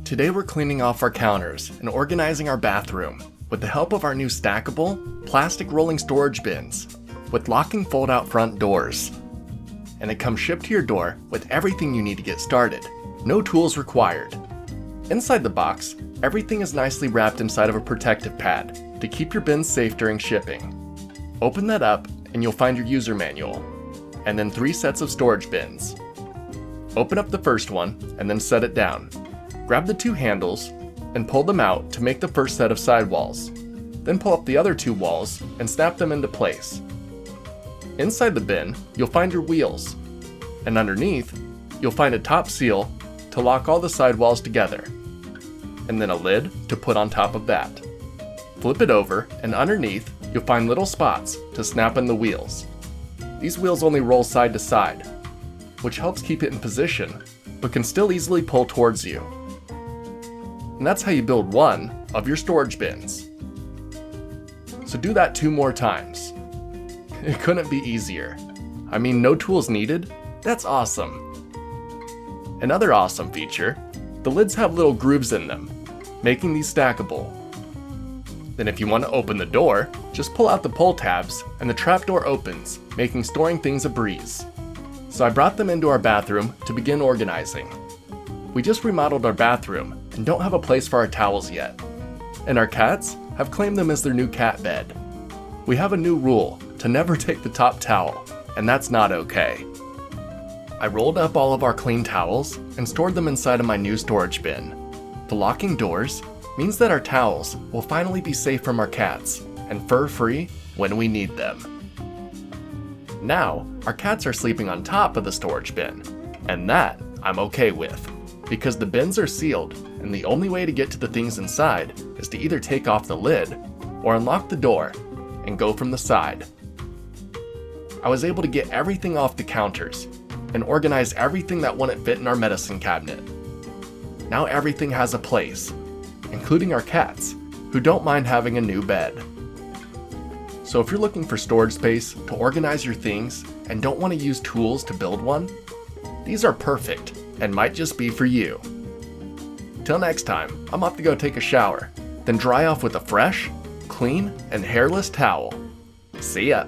Today we're cleaning off our counters and organizing our bathroom with the help of our new stackable, plastic rolling storage bins with locking fold-out front doors. And it comes shipped to your door with everything you need to get started. No tools required. Inside the box, everything is nicely wrapped inside of a protective pad to keep your bins safe during shipping. Open that up and you'll find your user manual, and then 3 sets of storage bins. Open up the first one and then set it down. Grab the 2 handles and pull them out to make the first set of sidewalls. Then pull up the other 2 walls and snap them into place. Inside the bin, you'll find your wheels, and underneath, you'll find a top seal to lock all the sidewalls together, and then a lid to put on top of that. Flip it over, and underneath, you'll find little spots to snap in the wheels. These wheels only roll side to side, which helps keep it in position, but can still easily pull towards you. And that's how you build one of your storage bins. So do that 2 more times. It couldn't be easier. I mean, no tools needed? That's awesome. Another awesome feature, the lids have little grooves in them, making these stackable. Then if you want to open the door, just pull out the pull tabs and the trapdoor opens, making storing things a breeze. So I brought them into our bathroom to begin organizing. We just remodeled our bathroom and don't have a place for our towels yet. And our cats have claimed them as their new cat bed. We have a new rule to never take the top towel, and that's not okay. I rolled up all of our clean towels and stored them inside of my new storage bin. The locking doors means that our towels will finally be safe from our cats and fur-free when we need them. Now, our cats are sleeping on top of the storage bin, and that I'm okay with, because the bins are sealed and the only way to get to the things inside is to either take off the lid or unlock the door and go from the side. I was able to get everything off the counters and organize everything that wouldn't fit in our medicine cabinet. Now everything has a place, including our cats, who don't mind having a new bed. So if you're looking for storage space to organize your things and don't want to use tools to build one, these are perfect and might just be for you. Till next time, I'm off to go take a shower, then dry off with a fresh, clean, and hairless towel. See ya!